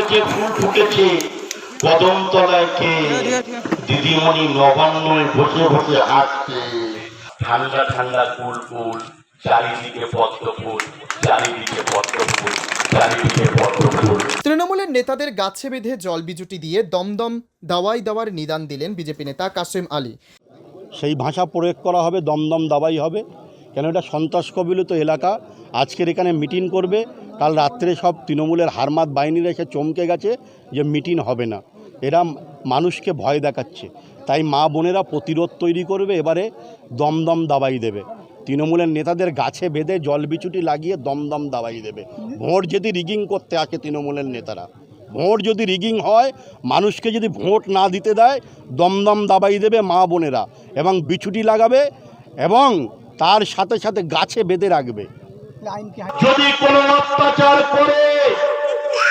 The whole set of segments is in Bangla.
ফুলেছে ফুল ফুটেছে কদমতলায় কে দিদিমণি নবান্নয় বসে বসে হাঁটছে ঠান্ডা ঠান্ডা কুল কুল চারিদিকে পদ্ম ফুল চারিদিকে পদ্ম ফুল চারিদিকে পদ্ম ফুল। তৃণমূলের নেতাদের গাছে বেঁধে জল বিজুটি দিয়ে দমদম দাওয়াই দেওয়ার নিদান দিলেন বিজেপি নেতা কাশেম আলী। সেই ভাষা প্রয়োগ করা হবে, দমদম দাবাই হবে, কেন এটা সন্ত্রাস কবলিত এলাকা। আজকের এখানে মিটিং করবে, কাল রাত্রে সব তৃণমূলের হারমাত বাহিনীরা এসে চমকে গেছে যে মিটিং হবে না। এরা মানুষকে ভয় দেখাচ্ছে, তাই মা বোনেরা প্রতিরোধ তৈরি করবে, এবারে দমদম দাবাই দেবে। তৃণমূলের নেতাদের গাছে বেঁধে জল বিচুটি লাগিয়ে দমদম দাবাই দেবে। ভোট যদি রিগিং করতে আসে তৃণমূলের নেতারা, ভোট যদি রিগিং হয়, মানুষকে যদি ভোট না দিতে দেয়, দমদম দাবাই দেবে মা বোনেরা, এবং বিছুটি লাগাবে এবং তার সাথে সাথে গাছে বেঁধে রাখবে। যদি কোনো অত্যাচার করে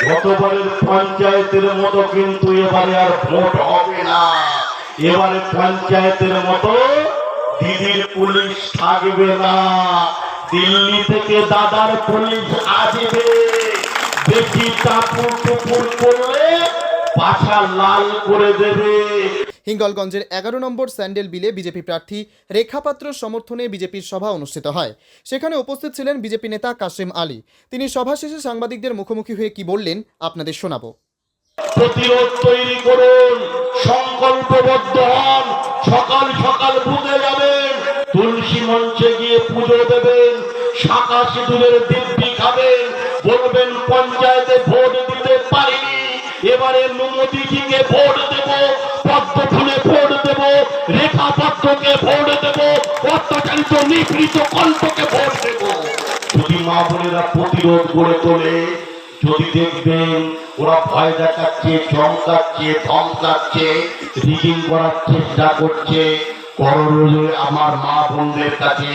গতবারের পঞ্চায়েতের মতো কিন্তু এবারে আর ভোট হবে না। এবারে পঞ্চায়েতের মতো দিদির পুলিশ থাকবে না, দিল্লি থেকে দাদার পুলিশ আসবে। বেশি টাপুর টুপুর করলে পাছা লাল করে দেবে। হিঙ্গলগঞ্জের 11 নম্বর স্যান্ডেল বিলে বিজেপি প্রার্থী রেখা পাত্রর সমর্থনে বিজেপির সভা অনুষ্ঠিত হয়। সেখানে উপস্থিত ছিলেন বিজেপি নেতা কাশেম আলী। তিনি সভা শেষে সাংবাদিকদের মুখোমুখি হয়ে কি বললেন আপনাদের শোনাবো। প্রতিরোধ তৈরি করুন, সংকল্পবদ্ধ হন, সকাল সকাল বুঝে যাবেন, তুলসী মঞ্চে গিয়ে পুজো দেবেন, শাঁখা সিঁদুরের দিব্যি খাবেন, বলবেন পঞ্চায়েতে ভোট দিতে পারিনি, এবারে মোদিজিকে ভোট দেব, পদ্ম ফুলে ভোট দেব, রেখা পাত্রকে ভোট দেব, অত্যাচারিত নিপীড়িত কল্পকে ভোট দেব। যদি মা বোনেরা প্রতিরোধ গড়ে তোলে, যদি দেখবেন ওরা ভয় দেখাচ্ছে, চমকাচ্ছে, ধমকাচ্ছে, রিগিং করার চেষ্টা করছে, করজোড়ে আমার মা বোনদের কাছে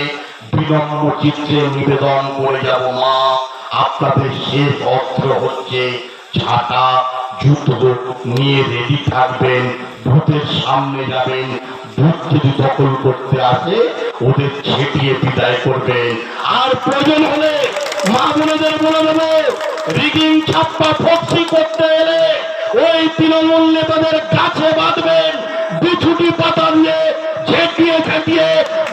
বিনম্র চিত্রে নিবেদন করে যাব, মা আপনাদের শেষ অস্ত্র হচ্ছে ছাতা, জুতো নিয়ে রেডি থাকবেন, ভূতের সামনে যাবেন, ভূত যদি দখল করতে আসে ওদের ছেটিয়ে বিদায় করবেন। আর প্রয়োজন হলে মা বোনেদের বলে দেবো, রিগিং ছাপ্পা ফক্সি করতে এলে ওই তৃণমূল নেতাদের গাছে বাঁধবেন, বিছুটি পাতা নিয়ে ঝেঁটিয়ে ঝেঁটিয়ে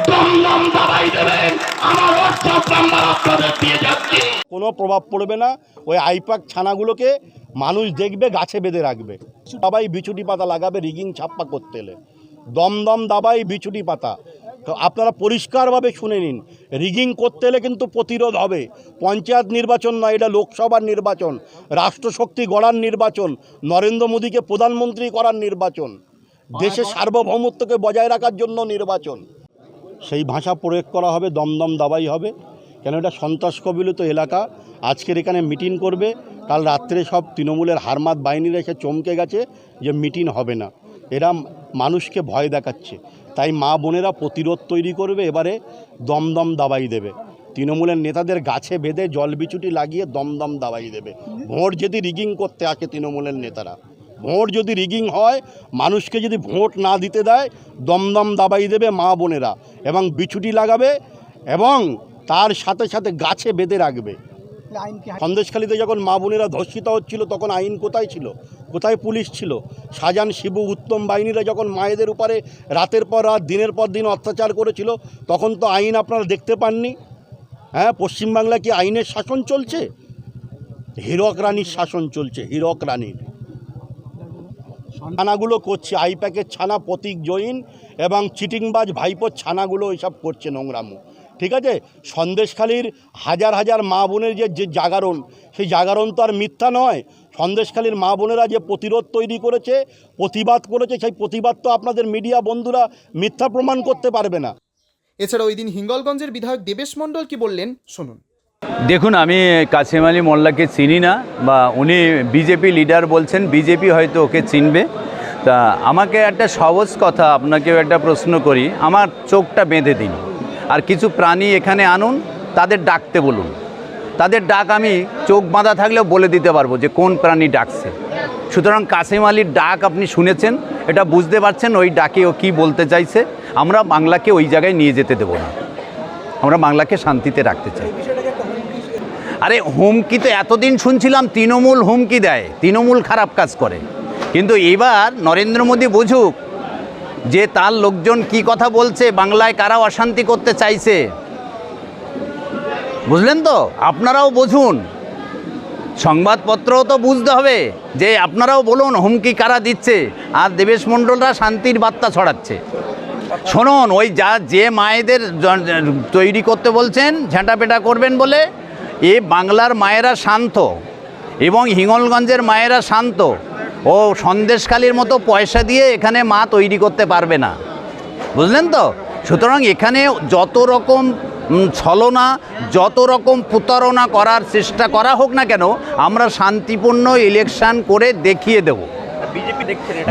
দমদম দাবাই দেবেন। আমার হোয়াটসঅ্যাপ নাম্বার আপনাদের দিয়ে যাচ্ছে। কোনো প্রভাব পড়বে না। ওই আইপ্যাক ছানাগুলোকে মানুষ দেখবে, গাছে বেঁধে রাখবে। দাবাই বিছুটি পাতা লাগাবে রিগিং ছাপ্পা করতে এলে। দমদম দাবাই বিছুটি পাতা। আপনারা পরিষ্কারভাবে শুনে নিন, রিগিং করতে এলে কিন্তু প্রতিরোধ হবে। পঞ্চায়েত নির্বাচন নয়, এটা লোকসভার নির্বাচন, রাষ্ট্রশক্তি গড়ার নির্বাচন, নরেন্দ্র মোদীকে প্রধানমন্ত্রী করার নির্বাচন, দেশের সার্বভৌমত্বকে বজায় রাখার জন্য নির্বাচন। সেই ভাষা প্রয়োগ করা হবে, দমদম দাবাই হবে, কেন এটা সন্ত্রাস কবলিত এলাকা। আজকের এখানে মিটিং করবে, কাল রাত্রে সব তৃণমূলের হারমাত বাহিনীরা এসে চমকে গেছে যে মিটিং হবে না। এরা মানুষকে ভয় দেখাচ্ছে, তাই মা বোনেরা প্রতিরোধ তৈরি করবে, এবারে দমদম দাবাই দেবে। তৃণমূলের নেতাদের গাছে বেঁধে জল বিচুটি লাগিয়ে দমদম দাবাই দেবে। ভোট যদি রিগিং করতে আসে তৃণমূলের নেতারা, ভোট যদি রিগিং হয়, মানুষকে যদি ভোট না দিতে দেয়, দমদম দাবাই দেবে মা বোনেরা, এবং বিছুটি লাগাবে এবং তার সাথে সাথে গাছে বেঁধে রাখবে। সন্দেশখালীতে যখন মা বোনেরা ধর্ষিত হচ্ছিল, তখন আইন কোথায় ছিল, কোথায় পুলিশ ছিল? শাহজাহান, শিবু, উত্তম বাহিনীরা যখন মায়েদের উপরে রাতের পর রাত, দিনের পর দিন অত্যাচার করেছিল, তখন তো আইন আপনারা দেখতে পাননি। হ্যাঁ, পশ্চিমবাংলায় কি আইনের শাসন চলছে? হীরক রানীর শাসন চলছে, হীরক রানীর। ছানাগুলো করছে, আইপ্যাকের ছানা, প্রতীক জৈন এবং চিটিংবাজ ভাইপোর ছানাগুলো এইসব করছে নোংরামো। ঠিক আছে, সন্দেশখালীর হাজার হাজার মা বোনের যে জাগরণ, সেই জাগরণ তো আর মিথ্যা নয়। সন্দেশখালীর মা বোনেরা যে প্রতিরোধ তৈরি করেছে, প্রতিবাদ করেছে, সেই প্রতিবাদ তো আপনাদের মিডিয়া বন্ধুরা মিথ্যা প্রমাণ করতে পারবে না। এছাড়া ওই দিন হিঙ্গলগঞ্জের বিধায়ক দেবেশ মণ্ডল কি বললেন শুনুন। দেখুন, আমি কাশেম আলী মোল্লাকে চিনি না, বা উনি বিজেপি লিডার বলছেন, বিজেপি হয়তো ওকে চিনবে। তা আমাকে একটা সহজ কথা, আপনাকেও একটা প্রশ্ন করি, আমার চোখটা বেঁধে দিন, আর কিছু প্রাণী এখানে আনুন, তাদের ডাকতে বলুন। তাদের ডাক আমি চোখ বাঁধা থাকলেও বলে দিতে পারবো যে কোন প্রাণী ডাকছে। সুতরাং কাশেম আলীর ডাক আপনি শুনেছেন, এটা বুঝতে পারছেন ওই ডাকে ও কী বলতে চাইছে। আমরা বাংলাকে ওই জায়গায় নিয়ে যেতে দেবো না, আমরা বাংলাকে শান্তিতে রাখতে চাই। আরে হুমকি তো এতদিন শুনছিলাম তৃণমূল হুমকি দেয়, তৃণমূল খারাপ কাজ করে, কিন্তু এবার নরেন্দ্র মোদী বুঝুক যে তার লোকজন কি কথা বলছে, বাংলায় কারা অশান্তি করতে চাইছে। বুঝলেন তো? আপনারাও বুঝুন, সংবাদপত্রও তো বুঝতে হবে যে আপনারাও বলুন হুমকি কারা দিচ্ছে, আর দেবেশ মণ্ডলরা শান্তির বার্তা ছড়াচ্ছে। শুনুন, ওই যে মায়েদের তৈরি করতে বলছেন ঝাঁটাপেটা করবেন বলে, এ বাংলার মায়েরা শান্ত এবং হিঙ্গলগঞ্জের মায়েরা শান্ত, ও সন্দেশখালির মতো পয়সা দিয়ে এখানে মা তৈরি করতে পারবে না। বুঝলেন তো? সুতরাং এখানে যত রকম ছলনা, যত রকম প্রতারণা করার চেষ্টা করা হোক না কেন, আমরা শান্তিপূর্ণ ইলেকশন করে দেখিয়ে দেব।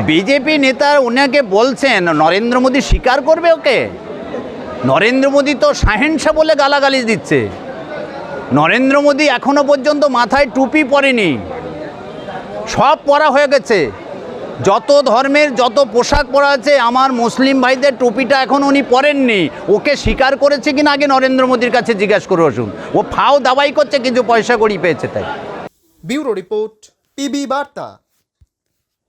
বিজেপি নেতা ওনাকে বলছেন, নরেন্দ্র মোদী স্বীকার করবে ওকে? নরেন্দ্র মোদী তো শাহেনশা বলে গালাগালি দিচ্ছে। নরেন্দ্র মোদী এখনো পর্যন্ত মাথায় টুপি পরেনি, সব পরা হয়ে গেছে। যত ধর্মের যত পোশাক পরা আছে, আমার মুসলিম ভাইদের টুপিটা এখন উনি পরেননি। ওকে স্বীকার করেছে কিনা আগে নরেন্দ্র মোদীর কাছে জিজ্ঞাসা করে আসুন। ও ফাও দাবাই করছে, কিছু পয়সা কড়ি পেয়েছে তাই। ব্যুরো রিপোর্ট, পিবি বার্তা।